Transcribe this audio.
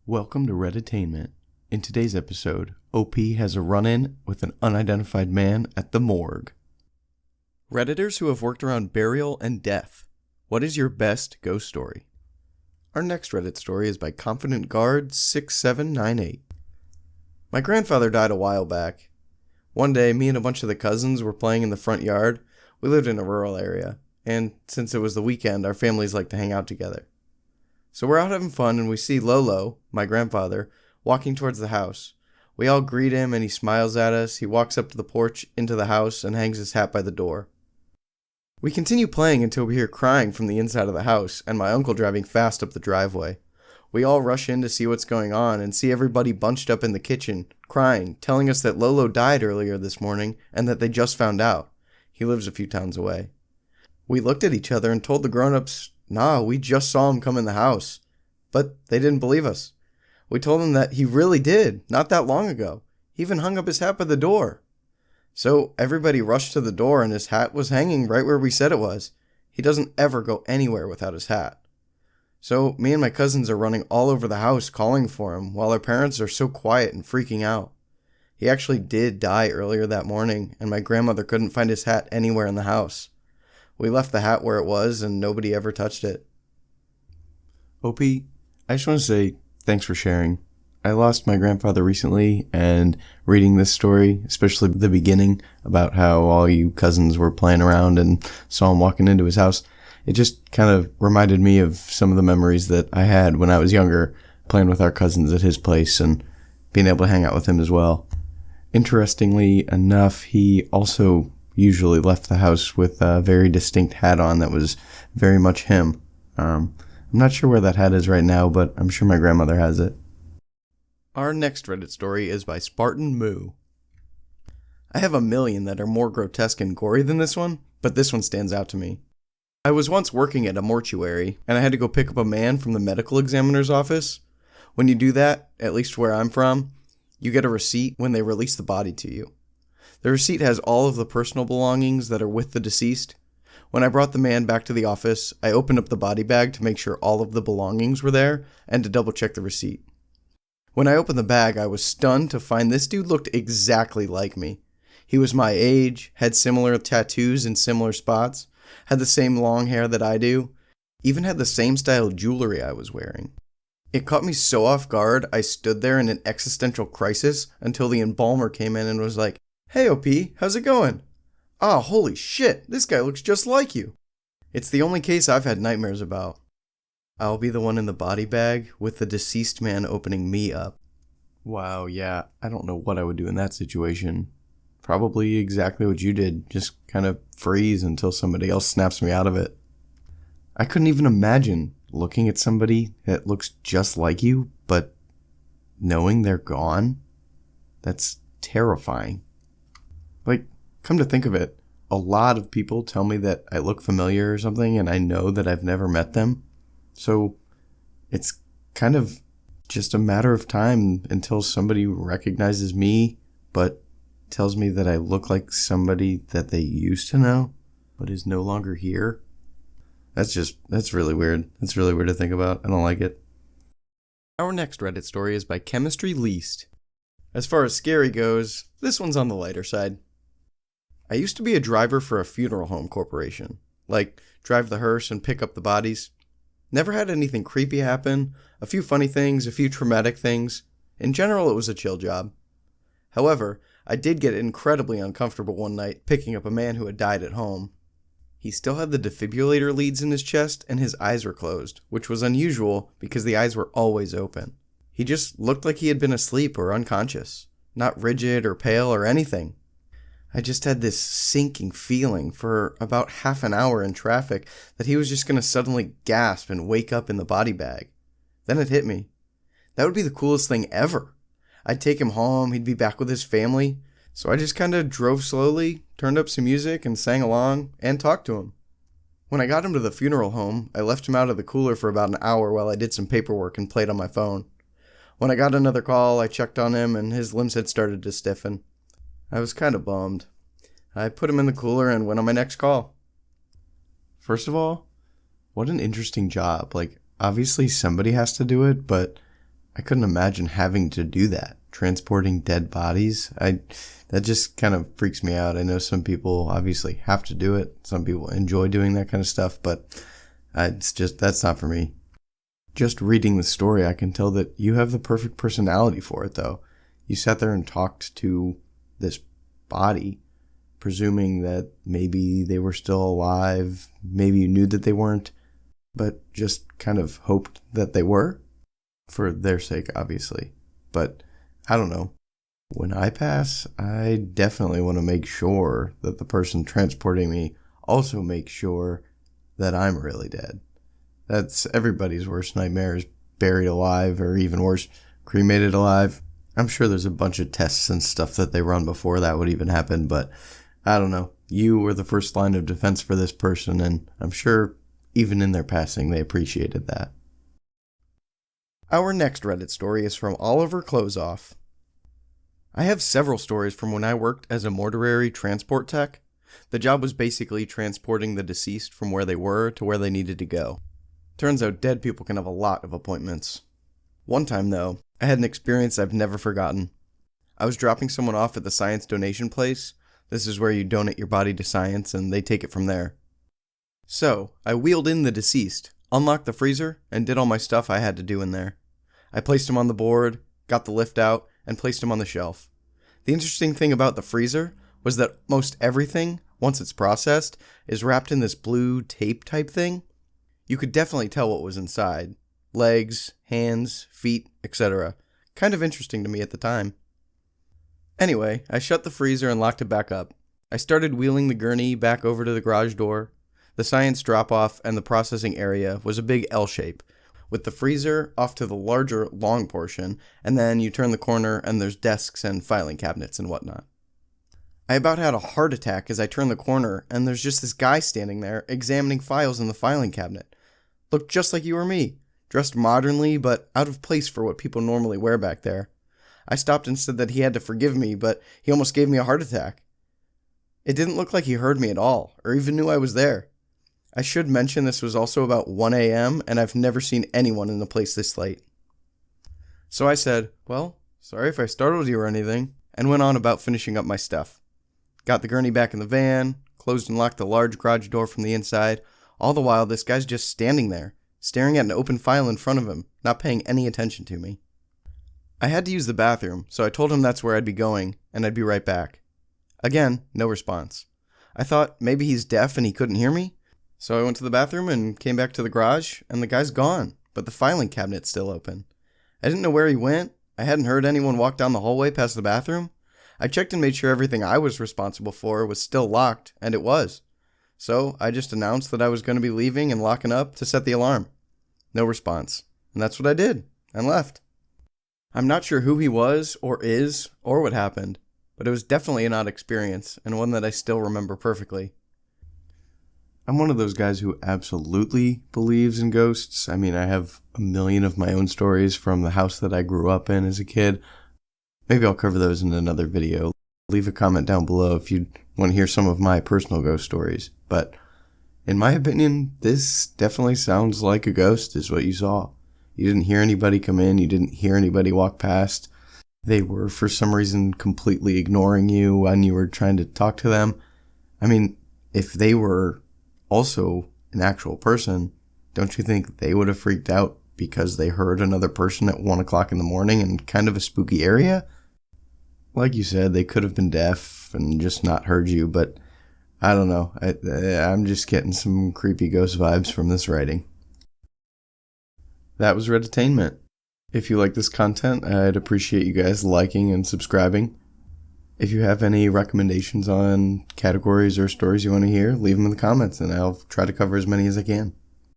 Welcome to Redditainment. In today's episode, OP has a run-in with an unidentified man at the morgue. Redditors who have worked around burial and death. What is your best ghost story? Our next Reddit story is by Confident Guard 6798. My grandfather died a while back. One day, me and a bunch of the cousins were playing in the front yard. We lived in a rural area, and since it was the weekend, our families like to hang out together. So we're out having fun, and we see Lolo, my grandfather, walking towards the house. We all greet him, and he smiles at us. He walks up to the porch into the house and hangs his hat by the door. We continue playing until we hear crying from the inside of the house, and my uncle driving fast up the driveway. We all rush in to see what's going on, and see everybody bunched up in the kitchen, crying, telling us that Lolo died earlier this morning, and that they just found out. He lives a few towns away. We looked at each other and told the grown-ups, "Nah, we just saw him come in the house." But they didn't believe us. We told them that he really did, not that long ago. He even hung up his hat by the door. So everybody rushed to the door and his hat was hanging right where we said it was. He doesn't ever go anywhere without his hat. So me and my cousins are running all over the house calling for him while our parents are so quiet and freaking out. He actually did die earlier that morning, and my grandmother couldn't find his hat anywhere in the house. We left the hat where it was, and nobody ever touched it. OP, I just want to say thanks for sharing. I lost my grandfather recently, and reading this story, especially the beginning, about how all you cousins were playing around and saw him walking into his house, it just kind of reminded me of some of the memories that I had when I was younger, playing with our cousins at his place and being able to hang out with him as well. Interestingly enough, he also usually left the house with a very distinct hat on that was very much him. I'm not sure where that hat is right now, but I'm sure my grandmother has it. Our next Reddit story is by Spartan Moo. I have a million that are more grotesque and gory than this one, but this one stands out to me. I was once working at a mortuary, and I had to go pick up a man from the medical examiner's office. When you do that, at least where I'm from, you get a receipt when they release the body to you. The receipt has all of the personal belongings that are with the deceased. When I brought the man back to the office, I opened up the body bag to make sure all of the belongings were there and to double check the receipt. When I opened the bag, I was stunned to find this dude looked exactly like me. He was my age, had similar tattoos in similar spots, had the same long hair that I do, even had the same style jewelry I was wearing. It caught me so off guard, I stood there in an existential crisis until the embalmer came in and was like, "Hey OP, how's it going? Ah, holy shit, this guy looks just like you." It's the only case I've had nightmares about. I'll be the one in the body bag with the deceased man opening me up. Wow, yeah, I don't know what I would do in that situation. Probably exactly what you did, just kind of freeze until somebody else snaps me out of it. I couldn't even imagine looking at somebody that looks just like you, but knowing they're gone. That's terrifying. Like, come to think of it, a lot of people tell me that I look familiar or something, and I know that I've never met them. So it's kind of just a matter of time until somebody recognizes me, but tells me that I look like somebody that they used to know, but is no longer here. That's really weird. That's really weird to think about. I don't like it. Our next Reddit story is by Chemistry Least. As far as scary goes, this one's on the lighter side. I used to be a driver for a funeral home corporation. Like, drive the hearse and pick up the bodies. Never had anything creepy happen, a few funny things, a few traumatic things. In general, it was a chill job. However, I did get incredibly uncomfortable one night picking up a man who had died at home. He still had the defibrillator leads in his chest and his eyes were closed, which was unusual because the eyes were always open. He just looked like he had been asleep or unconscious, not rigid or pale or anything. I just had this sinking feeling for about half an hour in traffic that he was just going to suddenly gasp and wake up in the body bag. Then it hit me. That would be the coolest thing ever. I'd take him home, he'd be back with his family. So I just kind of drove slowly, turned up some music and sang along and talked to him. When I got him to the funeral home, I left him out of the cooler for about an hour while I did some paperwork and played on my phone. When I got another call, I checked on him and his limbs had started to stiffen. I was kind of bummed. I put him in the cooler and went on my next call. First of all, what an interesting job. Like, obviously somebody has to do it, but I couldn't imagine having to do that, transporting dead bodies. That just kind of freaks me out. I know some people obviously have to do it. Some people enjoy doing that kind of stuff, but that's not for me. Just reading the story, I can tell that you have the perfect personality for it, though. You sat there and talked to this body, presuming that maybe they were still alive, maybe you knew that they weren't, but just kind of hoped that they were, for their sake, obviously. But I don't know. When I pass, I definitely want to make sure that the person transporting me also makes sure that I'm really dead. That's everybody's worst nightmare, is buried alive, or even worse, cremated alive. I'm sure there's a bunch of tests and stuff that they run before that would even happen, but I don't know. You were the first line of defense for this person, and I'm sure even in their passing they appreciated that. Our next Reddit story is from Oliver Closeoff. I have several stories from when I worked as a mortuary transport tech. The job was basically transporting the deceased from where they were to where they needed to go. Turns out dead people can have a lot of appointments. One time, though, I had an experience I've never forgotten. I was dropping someone off at the science donation place. This is where you donate your body to science and they take it from there. So, I wheeled in the deceased, unlocked the freezer, and did all my stuff I had to do in there. I placed him on the board, got the lift out, and placed him on the shelf. The interesting thing about the freezer was that most everything, once it's processed, is wrapped in this blue tape type thing. You could definitely tell what was inside. Legs, hands, feet, etc. Kind of interesting to me at the time. Anyway, I shut the freezer and locked it back up. I started wheeling the gurney back over to the garage door. The science drop-off and the processing area was a big L shape, with the freezer off to the larger long portion, and then you turn the corner and there's desks and filing cabinets and whatnot. I about had a heart attack as I turned the corner, and there's just this guy standing there examining files in the filing cabinet. Looked just like you or me, dressed modernly but out of place for what people normally wear back there. I stopped and said that he had to forgive me, but he almost gave me a heart attack. It didn't look like he heard me at all, or even knew I was there. I should mention this was also about 1 a.m., and I've never seen anyone in the place this late. So I said, well, sorry if I startled you or anything, and went on about finishing up my stuff. Got the gurney back in the van, closed and locked the large garage door from the inside. All the while, this guy's just standing there, staring at an open file in front of him, not paying any attention to me. I had to use the bathroom, so I told him that's where I'd be going, and I'd be right back. Again, no response. I thought maybe he's deaf and he couldn't hear me, so I went to the bathroom and came back to the garage, and the guy's gone, but the filing cabinet's still open. I didn't know where he went. I hadn't heard anyone walk down the hallway past the bathroom. I checked and made sure everything I was responsible for was still locked, and it was. So I just announced that I was going to be leaving and locking up to set the alarm. No response. And that's what I did, and left. I'm not sure who he was, or is, or what happened, but it was definitely an odd experience, and one that I still remember perfectly. I'm one of those guys who absolutely believes in ghosts. I mean, I have a million of my own stories from the house that I grew up in as a kid. Maybe I'll cover those in another video. Leave a comment down below if you want to hear some of my personal ghost stories. But in my opinion, this definitely sounds like a ghost is what you saw. You didn't hear anybody come in. You didn't hear anybody walk past. They were, for some reason, completely ignoring you when you were trying to talk to them. I mean, if they were also an actual person, don't you think they would have freaked out because they heard another person at 1 o'clock in the morning in kind of a spooky area? Like you said, they could have been deaf and just not heard you, but I don't know. I'm just getting some creepy ghost vibes from this writing. That was Redditainment. If you like this content, I'd appreciate you guys liking and subscribing. If you have any recommendations on categories or stories you want to hear, leave them in the comments and I'll try to cover as many as I can.